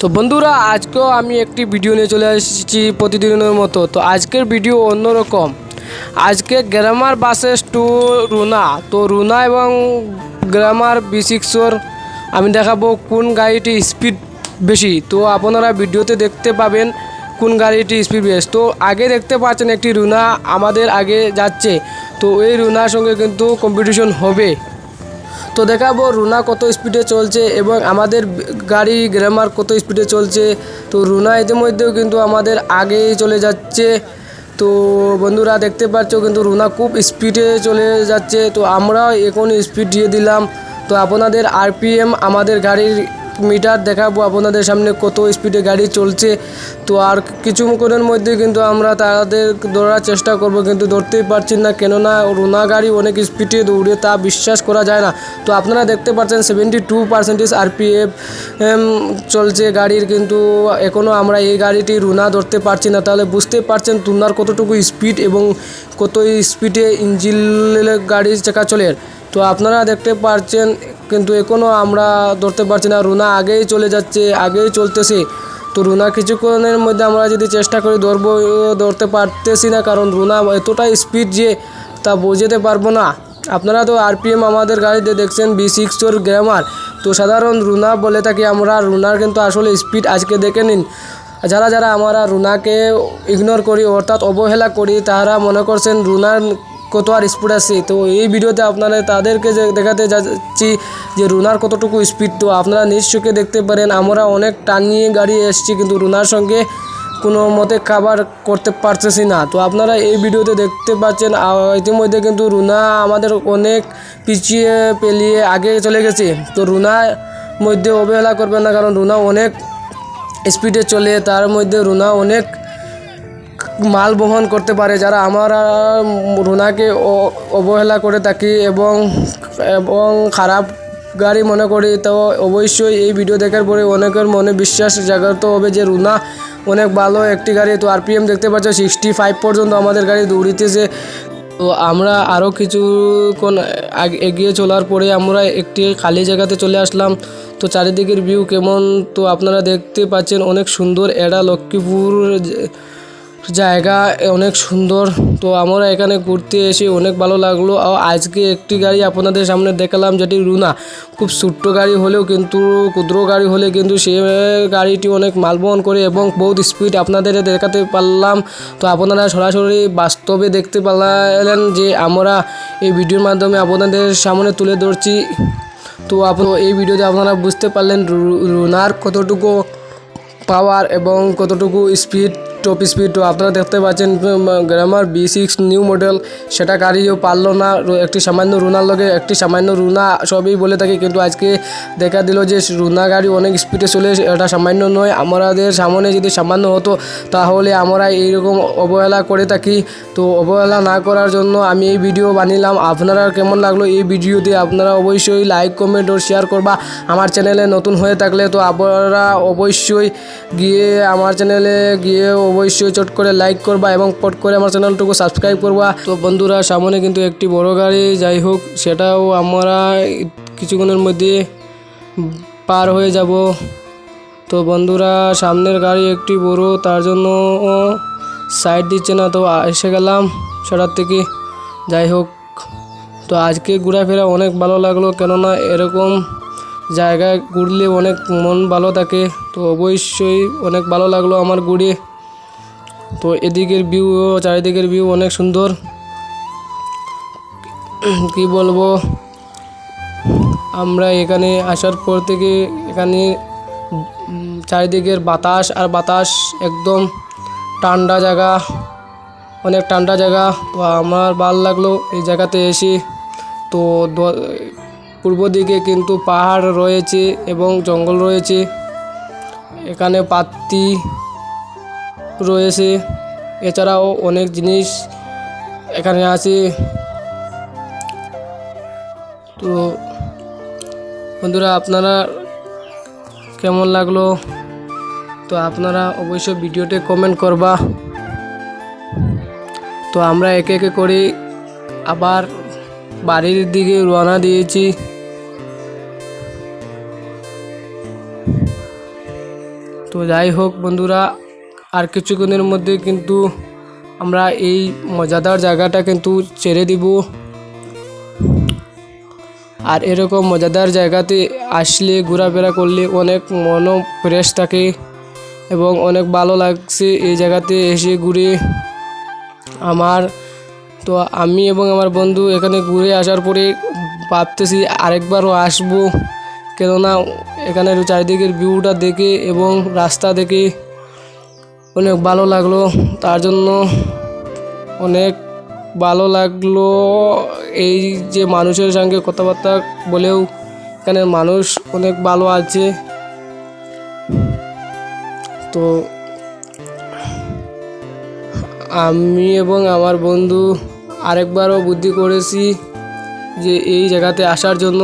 তো বন্ধুরা আজকেও আমি একটি ভিডিও নিয়ে চলে এসেছি প্রতিদিনের মতো। তো আজকের ভিডিও অন্যরকম। আজকে গ্রামার বাসেস টু রুনা। তো রুনা এবং গ্রামার B6 আমি দেখাবো কোন গাড়িটি স্পিড বেশি। তো আপনারা ভিডিওতে দেখতে পাবেন কোন গাড়িটি স্পিড বেশি। তো আগে দেখতে পাচ্ছেন একটি রুনা আমাদের আগে যাচ্ছে। তো এই রুনার সঙ্গে কিন্তু কম্পিটিশন হবে। তো দেখাবো রুনা কত স্পিডে চলছে এবং আমাদের গাড়ি গ্ল্যামার কত স্পিডে চলছে। তো রুনা ইতিমধ্যেও কিন্তু আমাদের আগেই চলে যাচ্ছে। তো বন্ধুরা দেখতে পাচ্ছ কিন্তু রুনা খুব স্পিডে চলে যাচ্ছে। তো আমরা এখন স্পিড দিয়ে দিলাম। তো আপনাদের RPM আমাদের গাড়ির মিটার দেখাবো আপনাদের সামনে কত স্পিডে গাড়ি চলছে। তো আর কিছুক্ষণের মধ্যে কিন্তু আমরা তাদের ধরার চেষ্টা করব, কিন্তু ধরতেই পারছি না, কেননা রুনা গাড়ি অনেক স্পিডে দৌড়ে তা বিশ্বাস করা যায় না। তো আপনারা দেখতে পাচ্ছেন 72% RPM চলছে গাড়ির, কিন্তু এখনও আমরা এই গাড়িটি রুনা ধরতে পারছি না। তাহলে বুঝতে পারছেন রুনার কতটুকু স্পিড এবং কত স্পিডে ইঞ্জিন গাড়ির চাকা চলে। তো আপনারা দেখতে পাচ্ছেন কিন্তু এখনও আমরা ধরতে পারছি না, রুনা আগেই চলে যাচ্ছে, আগেই চলতেছে। তো রুনা কিছুক্ষণের মধ্যে আমরা যদি চেষ্টা করি ধরতে পারতেছি না, কারণ রুনা এতটা স্পিড যে তা বোঝাতে পারবো না। আপনারা তো RPM আমাদের গাড়িতে দেখছেন B6 গ্ল্যামার। তো সাধারণ রুনা বলে থাকি আমরা, রুনার কিন্তু আসলে স্পিড আজকে দেখে নিন। যারা যারা আমরা রুনাকে ইগনোর করি অর্থাৎ অবহেলা করি, তারা মনে করছেন রুনার কত আর স্পিড আছে। তো এই ভিডিওতে আপনারা তাদেরকে দেখাতে যাচ্ছি যে রুনার কতটুকু স্পিড। তো আপনারা নিজ চোখে দেখতে পারেন আমরা অনেক টান নিয়ে গাড়ি এসেছি, কিন্তু রুনার সঙ্গে কোনো মতে কাভার করতে পারতেছি না। তো আপনারা এই ভিডিওতে দেখতে পাচ্ছেন ইতিমধ্যে কিন্তু রুনা আমাদের অনেক পিছিয়ে পেলিয়ে আগে চলে গেছে। তো রুনার মধ্যে অবহেলা করবেন না, কারণ রুনা অনেক স্পিডে চলে, তার মধ্যে রুনা অনেক মাল বহন করতে পারে। যারা আমরা রুনাকে অবহেলা করে থাকি এবং খারাপ গাড়ি মনে করি, তো অবশ্যই এই ভিডিও দেখার পরে অনেকের মনে বিশ্বাস জাগ্রত হবে যে রুনা অনেক ভালো একটি গাড়ি। তো RPM দেখতে পাচ্ছ 65 পর্যন্ত আমাদের গাড়ি দৌড়িতেছে। তো আমরা আরও কিছুক্ষণ এগিয়ে চলার পরে আমরা একটি খালি জায়গাতে চলে আসলাম। তো চারিদিকের ভিউ কেমন তো আপনারা দেখতে পাচ্ছেন, অনেক সুন্দর। এটা লক্ষ্মীপুর জায়গা, অনেক সুন্দর। তো আমরা এখানে ঘুরতে এসে অনেক ভালো লাগলো। আজকে একটি গাড়ি আপনাদের সামনে দেখালাম যেটি রুনা, খুব ছোট্ট গাড়ি হলেও কিন্তু ক্ষুদ্র গাড়ি হলে কিন্তু সে গাড়িটি অনেক মাল বহন করে এবং বহুত স্পিড আপনাদের দেখাতে পারলাম। তো আপনারা সরাসরি বাস্তবে দেখতে পারলেন যে আমরা এই ভিডিওর মাধ্যমে আপনাদের সামনে তুলে ধরছি। তো এই ভিডিওতে আপনারা বুঝতে পারলেন রুনার কতটুকু পাওয়ার এবং কতটুকু স্পিড, টপ স্পিড। তো আপনারা দেখতে পাচ্ছেন গ্ল্যামার B6 নিউ মডেল, সেটা গাড়িও পারলো না একটি সামান্য রুনার লগে। একটি সামান্য রুনা সবই বলে থাকি, কিন্তু আজকে দেখা দিল যে রুনা গাড়ি অনেক স্পিডে চলে, এটা সামান্য নয়। আমাদের সামনে যদি সামান্য হতো তাহলে আমরা এইরকম অবহেলা করে থাকি। তো অবহেলা না করার জন্য আমি এই ভিডিও বানিলাম। আপনারা কেমন লাগলো এই ভিডিওতে আপনারা অবশ্যই লাইক, কমেন্ট ও শেয়ার করবা। আমার চ্যানেলে নতুন হয়ে থাকলে তো আপনারা অবশ্যই গিয়ে আমার চ্যানেলে গিয়ে অবশ্যই চট করে লাইক করবা এবং পট করে আমার চ্যানেলটুকু সাবস্ক্রাইব করবা। তো বন্ধুরা সামনে কিন্তু একটি বড় গাড়ি, যাই হোক সেটাও আমরা কিছুক্ষণের মধ্যে পার হয়ে যাব। তো বন্ধুরা সামনের গাড়ি একটি বড়, তার জন্য সাইড দিচ্ছে না। তো এসে গেলাম সেটার থেকে। যাই হোক, তো আজকে ঘোরাফেরা অনেক ভালো লাগলো, কেননা এরকম জায়গায় ঘুরলে অনেক মন ভালো থাকে। তো অবশ্যই অনেক ভালো লাগলো আমার ঘুরে। তো এদিকের ভিউ, চারিদিকের ভিউ অনেক সুন্দর, কি বলবো। আমরা এখানে আসার পর থেকে এখানে চারিদিকের বাতাস আর বাতাস, একদম ঠান্ডা জায়গা, অনেক ঠান্ডা জায়গা। তো আমার ভালো লাগলো এই জায়গাতে এসে। তো পূর্ব দিকে কিন্তু পাহাড় রয়েছে এবং জঙ্গল রয়েছে, এখানে পাতি রয়েছে, এছাড়াও অনেক জিনিস এখানে আছে। তো বন্ধুরা আপনারা কেমন লাগলো তো আপনারা অবশ্যই ভিডিওতে কমেন্ট করবা। তো আমরা একে একে করে আবার বাড়ির দিকে রওনা দিয়েছি। তো যাই হোক বন্ধুরা, আর কিছুক্ষণের মধ্যে কিন্তু আমরা এই মজাদার জায়গাটা কিন্তু ছেড়ে দিব। আর এরকম মজাদার জায়গাতে আসলে ঘোরাফেরা করলে অনেক মনও ফ্রেশ থাকে এবং অনেক ভালো লাগছে এই জায়গাতে এসে ঘুরে আমার। তো আমি এবং আমার বন্ধু এখানে ঘুরে আসার পরে ভাবতেছি আরেকবারও আসবো, কেননা এখানের চারিদিকের ভিউটা দেখে এবং রাস্তা দেখে অনেক ভালো লাগলো। তার জন্য অনেক ভালো লাগলো এই যে মানুষের সঙ্গে কথাবার্তা বলেও এখানের মানুষ অনেক ভালো আছে। তো আমি এবং আমার বন্ধু আরেকবারও বুদ্ধি করেছি যে এই জায়গাতে আসার জন্য।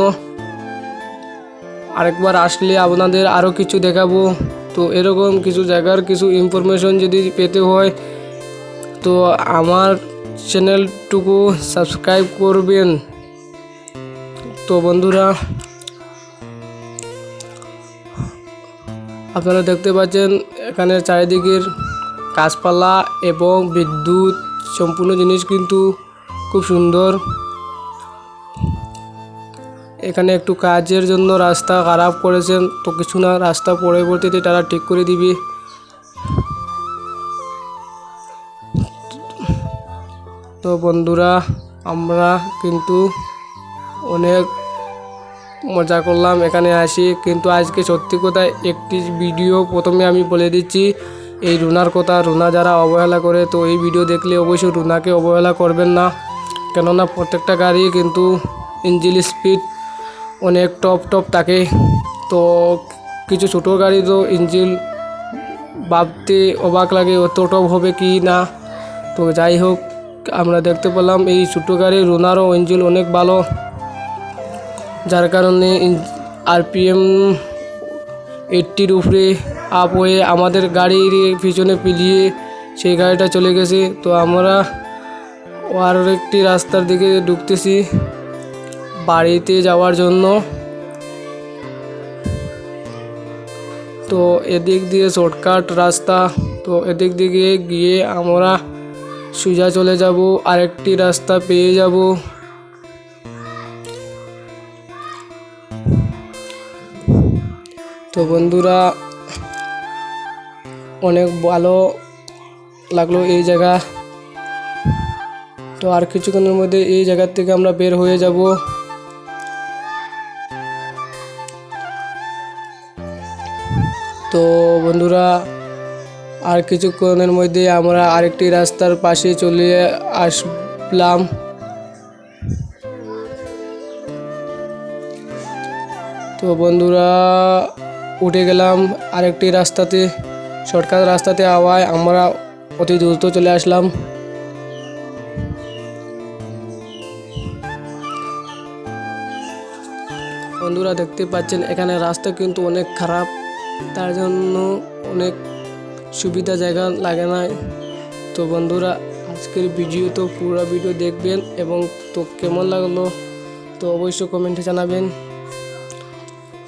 আরেকবার আসলে আপনাদের আরও কিছু দেখাবো। তো এরকম কিছু জায়গার কিছু ইনফরমেশন যদি পেতে হয় তো আমার চ্যানেলটুকু সাবস্ক্রাইব করবেন। তো বন্ধুরা, আপনারা দেখতে পাচ্ছেন এখানে চারিদিকের গাছপালা এবং বিদ্যুৎ সম্পূর্ণ জিনিস কিন্তু খুব সুন্দর। এখানে একটু কাজের জন্য রাস্তা খারাপ করেছেন, তো কিছু না, রাস্তা পরবর্তীতে তারা ঠিক করে দিবে। তো বন্ধুরা, আমরা কিন্তু অনেক মজা করলাম এখানে আসি। কিন্তু আজকে সত্যি কথা একটি ভিডিও প্রথমে আমি বলে দিচ্ছি এই রুনার কথা। রুনা যারা অবহেলা করে তো এই ভিডিও দেখলে অবশ্যই রুনাকে অবহেলা করবেন না, কেননা প্রত্যেকটা গাড়ি কিন্তু ইঞ্জিন স্পিড অনেক টপ থাকে। তো কিছু ছোটো গাড়ি তো ইঞ্জিন ভাবতে অবাক লাগে অত টপ হবে কি না। তো যাই হোক, আমরা দেখতে পেলাম এই ছোটো গাড়ি রুনারও ইঞ্জিন অনেক ভালো, যার কারণে আরপিএম 80-র উপরে আপ হয়ে আমাদের গাড়ির পিছনে পিলিয়ে সেই গাড়িটা চলে গেছে। তো আমরা আর একটি রাস্তার দিকে ঢুকতেছি বাড়িতে যাওয়ার জন্য। তো এদিক দিয়ে শর্টকাট রাস্তা, তো এদিক দিকে গিয়ে আমরা সোজা চলে যাব, আরেকটি রাস্তা পেয়ে যাব। তো বন্ধুরা, অনেক ভালো লাগলো এই জায়গা। তো আর কিছুক্ষণের মধ্যে এই জায়গা থেকে আমরা বের হয়ে যাব। তো বন্ধুরা, আর কিছুক্ষণের মধ্যে আমরা আরেকটি রাস্তার পাশে চলে আসলাম। তো বন্ধুরা, উঠে গেলাম আরেকটি রাস্তাতে, শর্টকাট রাস্তাতে আওয়ায় আমরা অতি দ্রুত চলে আসলাম। বন্ধুরা দেখতে পাচ্ছেন এখানে রাস্তা কিন্তু অনেক খারাপ, তার জন্য অনেক সুবিধা জায়গা লাগে না। তো বন্ধুরা, আজকের ভিডিও তো পুরো ভিডিও দেখবেন এবং তো কেমন লাগলো তো অবশ্যই কমেন্টে জানাবেন।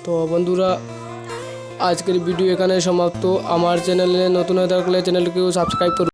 তো বন্ধুরা, আজকের ভিডিও এখানে সমাপ্ত। আমার চ্যানেলে নতুন হয়ে থাকলে চ্যানেলটিকেও সাবস্ক্রাইব করুন।